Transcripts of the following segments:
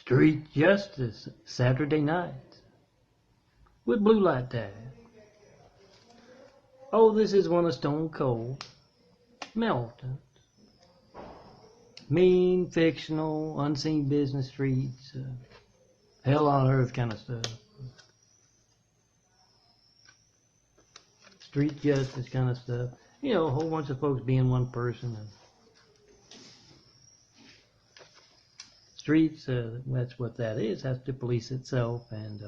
Street Justice, Saturday night, with Blue Light Dad. Oh, this is one of Stone Cold, Melton. Mean, fictional, unseen business streets, hell on earth kind of stuff. Street justice kind of stuff. You know, a whole bunch of folks being one person. And streets, that's what that is. Has to police itself. And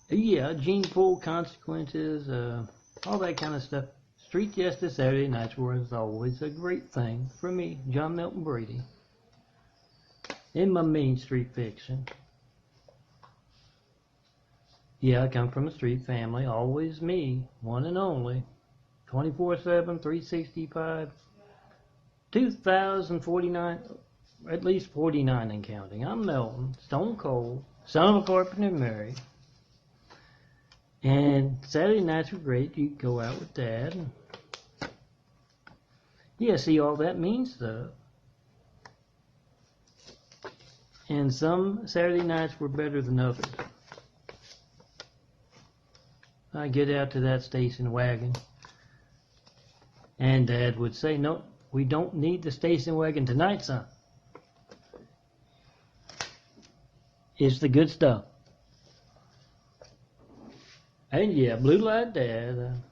yeah, gene pool consequences, all that kind of stuff. Street justice Saturday nights was always a great thing for me, John Milton Brady, in my Main Street fiction. Yeah, I come from a street family, always me, one and only, 24/7, 365, 2,049, at least 49 and counting. I'm Melton, Stone Cold, son of a carpenter and Mary. And Saturday nights were great. You'd go out with Dad. And yeah, see all that mean stuff. And some Saturday nights were better than others. I get out to that station wagon, and Dad would say, "No, we don't need the station wagon tonight, son. It's the good stuff." And yeah, Blue Light Dad,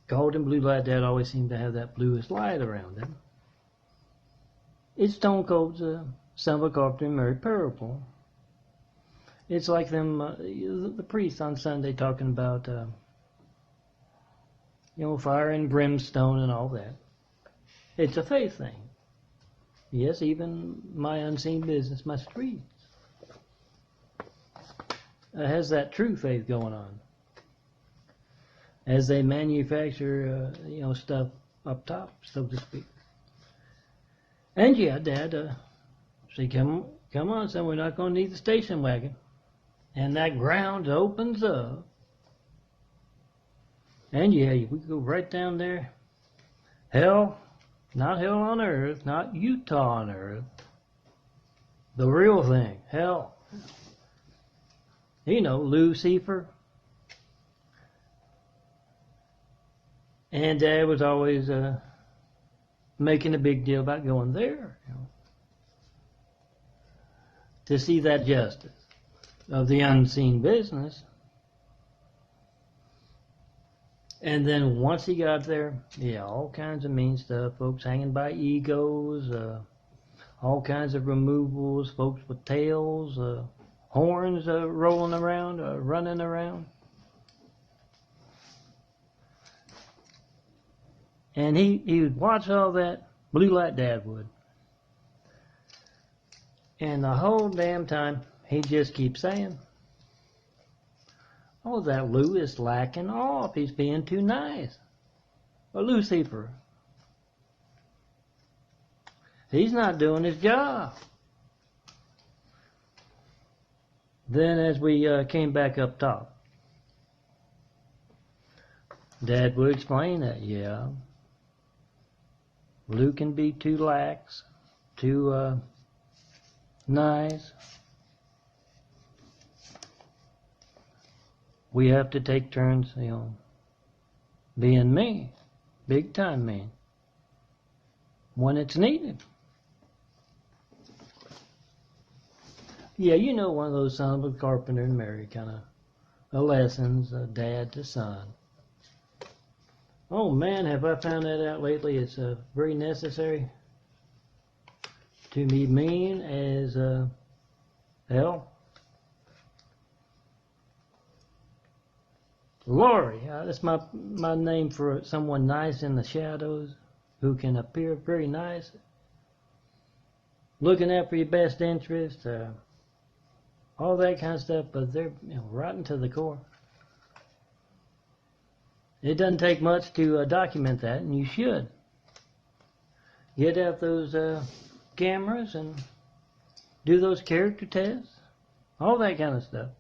called him Blue Light Dad, always seemed to have that bluest light around him. It's Stone Cold's son of a carpenter and Mary parable. It's like them, the priests on Sunday talking about, you know, fire and brimstone and all that. It's a faith thing. Yes, even my unseen business, my streets, has that true faith going on. As they manufacture, you know, stuff up top, so to speak. And yeah, Dad, say, come on, son, we're not going to need the station wagon. And that ground opens up. And yeah, we go right down there. Hell, not hell on earth, not Utah on earth. The real thing, hell. You know, Lucifer. And Dad was always making a big deal about going there, you know, to see that justice of the unseen business. And then once he got there, yeah, all kinds of mean stuff, folks hanging by egos, all kinds of removals, folks with tails, horns rolling around, running around. And he would watch all that, Blue Light Dad would. And the whole damn time, he just keeps saying, "Oh, that Lou is lacking off. He's being too nice. Or Lucifer. He's not doing his job." Then as we came back up top, Dad would explain that, yeah, Lou can be too lax, too nice. We have to take turns, you know, being mean, big time mean, when it's needed. Yeah, you know, one of those son of a carpenter and Mary kind of lessons, dad to son. Oh man, have I found that out lately. It's very necessary to be mean as hell. Laurie, that's my name for someone nice in the shadows, who can appear very nice, looking out for your best interest, all that kind of stuff, but they're, you know, rotten to the core. It doesn't take much to document that, and you should. Get out those cameras and do those character tests, all that kind of stuff.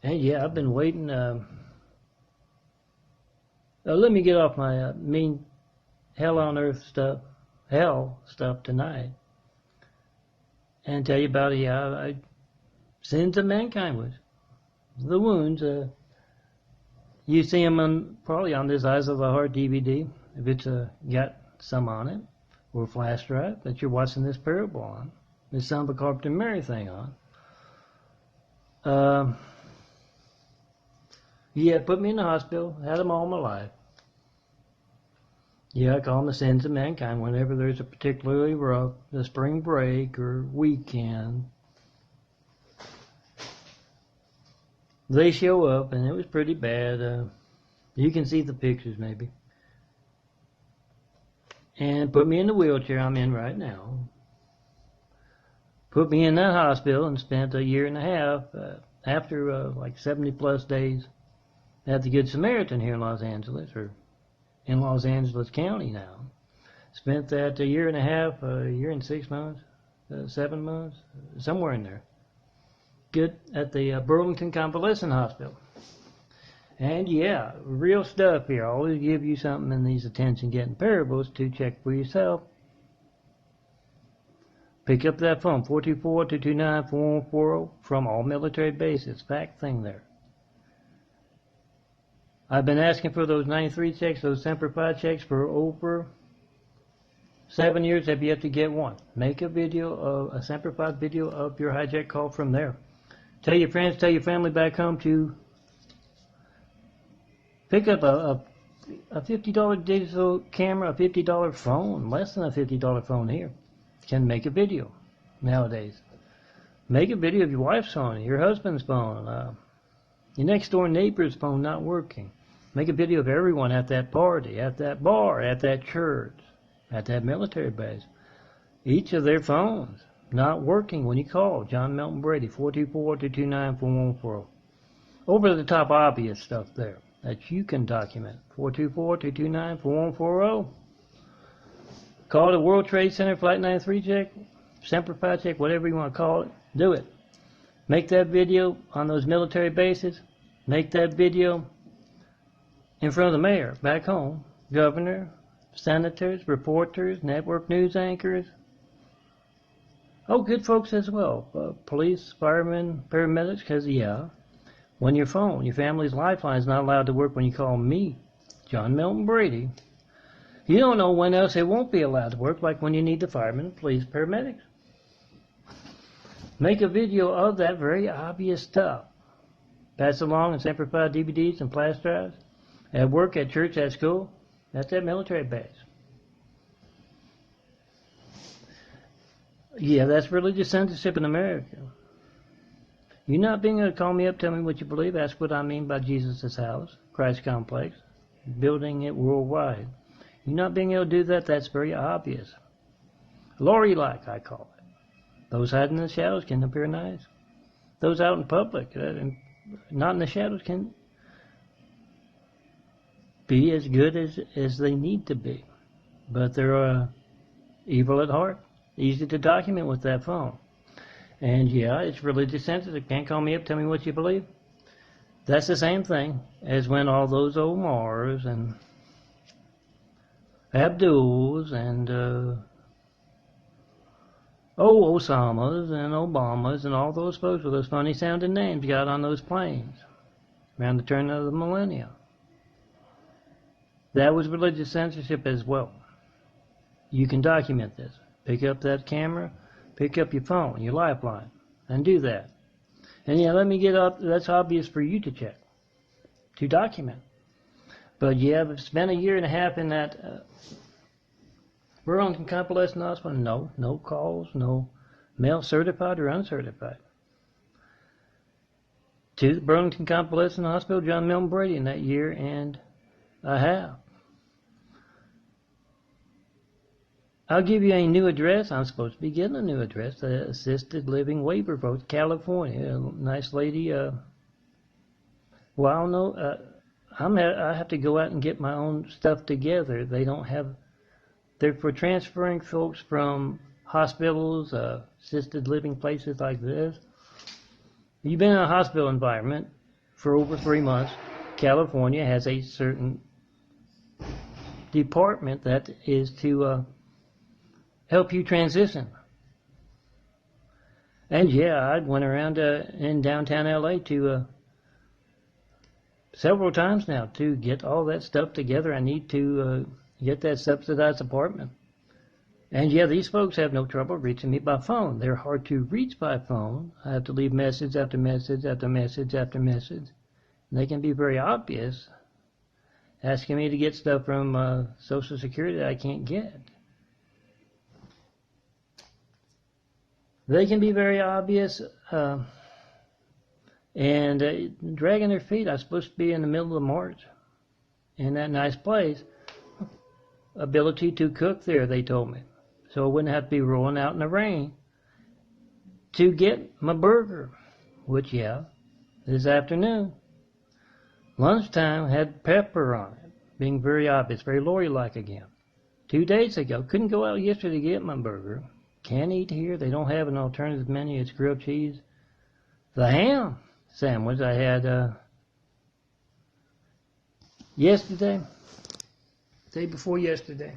And yeah, I've been waiting Let me get off my mean hell stuff tonight, and tell you about sins of mankind was the wounds. You see them probably on this Eyes of the Heart DVD, if it's got some on it, or flash drive that you're watching this parable on, this Son of a Carpenter Mary thing on. Yeah, put me in the hospital, had them all my life. Yeah, I call them the sins of mankind whenever there's a particularly rough, the spring break or weekend. They show up, and it was pretty bad. You can see the pictures maybe. And put me in the wheelchair I'm in right now. Put me in that hospital and spent a year and a half, after like 70 plus days, at the Good Samaritan here in Los Angeles, or in Los Angeles County now. Spent that a year and a half, a year and 6 months, 7 months, somewhere in there. Good at the Burlington Convalescent Hospital. And yeah, real stuff here. I always give you something in these attention-getting parables to check for yourself. Pick up that phone, 424-229-4140 from all military bases. Fact thing there. I've been asking for those 93 checks, those Semper Fi checks for over 7 years. Have yet to get one. Make a video, a Semper Fi video of your hijack call from there. Tell your friends, tell your family back home to pick up a $50 digital camera, a $50 phone, less than a $50 phone here. Can make a video nowadays. Make a video of your wife's phone, your husband's phone, your next door neighbor's phone not working. Make a video of everyone at that party, at that bar, at that church, at that military base. Each of their phones not working when you call. John Melton Brady, 424-229-4140. Over the top obvious stuff there that you can document. 424-229-4140. Call the World Trade Center Flight 93 check, Semper Fi check, whatever you want to call it. Do it. Make that video on those military bases. Make that video in front of the mayor back home, governor, senators, reporters, network news anchors. Oh, good folks as well. Police, firemen, paramedics, because, yeah, when your phone, your family's lifeline is not allowed to work when you call me, John Melton Brady, you don't know when else it won't be allowed to work, like when you need the firemen, police, paramedics. Make a video of that very obvious stuff. Pass along in Semper Fi DVDs and flash drives. At work, at church, at school, at that military base. Yeah, that's religious censorship in America. You're not being able to call me up, tell me what you believe, ask what I mean by Jesus' house, Christ complex, building it worldwide. You're not being able to do that, that's very obvious. Laurie-like, I call it. Those hiding in the shadows can appear nice. Those out in public, not in the shadows, can be as good as they need to be. But they're evil at heart. Easy to document with that phone. And yeah, it's religious censorship. Can't call me up, tell me what you believe. That's the same thing as when all those Omars and Abduls and Osamas and Obamas and all those folks with those funny sounding names got on those planes around the turn of the millennium. That was religious censorship as well. You can document this. Pick up that camera, pick up your phone, your lifeline, and do that. And yeah, let me get up. That's obvious for you to check, to document. But yeah, I've spent a year and a half in that Burlington Convalescent Hospital. No calls, no mail, certified or uncertified. To the Burlington Convalescent Hospital, John Melton Brady, in that year and a half. I'll give you a new address. I'm supposed to be getting a new address. The Assisted Living Waiver Vote, California. A nice lady. Well, I don't know. I have to go out and get my own stuff together. They don't have. They're for transferring folks from hospitals, assisted living places like this. You've been in a hospital environment for over 3 months. California has a certain department that is to help you transition. And yeah, I went around in downtown LA to several times now to get all that stuff together. I need to get that subsidized apartment. And yeah, these folks have no trouble reaching me by phone. They're hard to reach by phone. I have to leave message after message after message after message. And they can be very obvious, asking me to get stuff from Social Security that I can't get. They can be very obvious and dragging their feet. I'm supposed to be in the middle of March in that nice place. Ability to cook there, they told me. So I wouldn't have to be rolling out in the rain to get my burger, which, yeah, this afternoon. Lunchtime had pepper on it, being very obvious, very Laurie-like again. 2 days ago, couldn't go out yesterday to get my burger. Can't eat here. They don't have an alternative menu. It's grilled cheese. The ham sandwich I had yesterday, day before yesterday.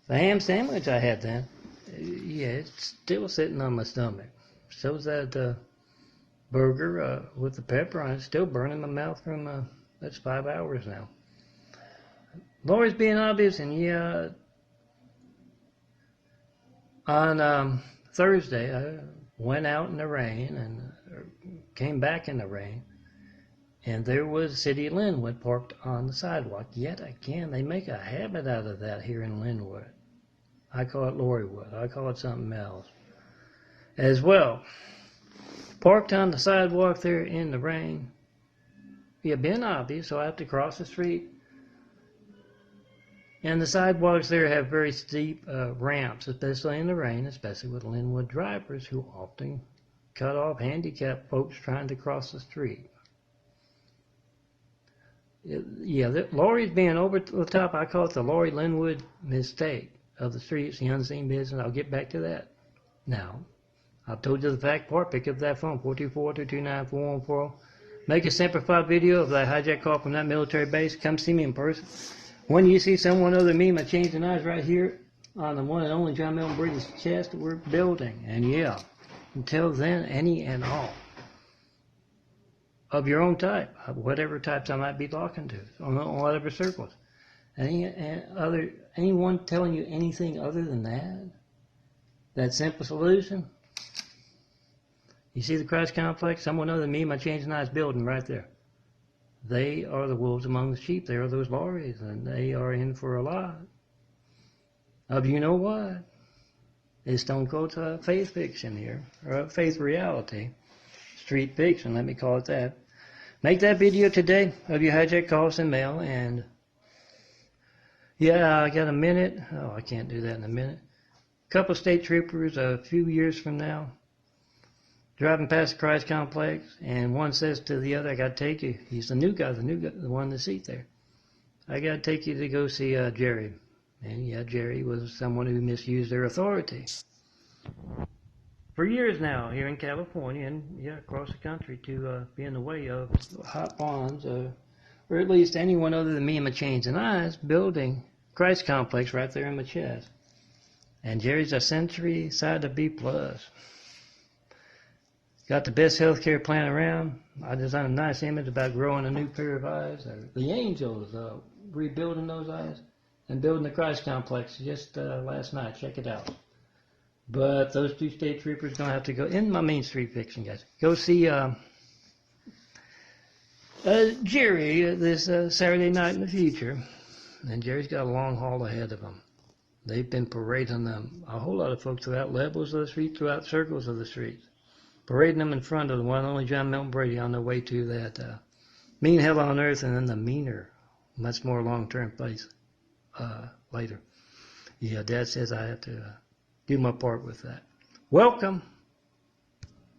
The ham sandwich I had then, yeah, it's still sitting on my stomach. So's that burger with the pepper on it, still burning my mouth from, that's 5 hours now. Laurie's being obvious, and yeah, on Thursday, I went out in the rain and came back in the rain, and there was City of Linwood parked on the sidewalk. Yet again, they make a habit out of that here in Linwood. I call it Lauriewood. I call it something else as well. Parked on the sidewalk there in the rain. Yeah, been obvious, so I have to cross the street. And the sidewalks there have very steep ramps, especially in the rain, especially with Linwood drivers who often cut off handicapped folks trying to cross the street. Yeah, Laurie's being over the top. I call it the Laurie Linwood mistake of the streets, the unseen business. I'll get back to that. Now, I've told you the fact part. Pick up that phone, 424-229-4140. Make a Semper video of that hijacked call from that military base. Come see me in person. When you see someone other than me, my changing eyes right here on the one and only John Milton Brady's chest we're building. And yeah, until then, any and all of your own type, whatever types I might be talking to, on whatever circles. Anyone telling you anything other than that simple solution? You see the Christ complex? Someone other than me, my changing eyes building right there. They are the wolves among the sheep. They are those Lauries, and they are in for a lot of you know what. It's stone cold faith fiction here, or faith reality, street fiction, let me call it that. Make that video today of your hijacked calls and mail, and yeah, I got a minute. Oh, I can't do that in a minute. A couple state troopers a few years from now, driving past the Christ complex, and one says to the other, I got to take you. He's the new guy, the one in the seat there. I got to take you to go see Jerry. And yeah, Jerry was someone who misused their authority for years now here in California and yeah, across the country to be in the way of hot bonds, or at least anyone other than me and my chains and eyes building Christ complex right there in my chest. And Jerry's a century side of B+. Got the best healthcare plan around. I designed a nice image about growing a new pair of eyes. The angels rebuilding those eyes and building the Christ complex just last night. Check it out. But those two state troopers are going to have to go in my main street fiction, guys. Go see Jerry this Saturday night in the future. And Jerry's got a long haul ahead of him. They've been parading them, a whole lot of folks throughout levels of the street, throughout circles of the streets. Parading them in front of the one and only John Milton Brady on their way to that mean hell on earth and then the meaner, much more long-term place later. Yeah, Dad says I have to do my part with that. Welcome.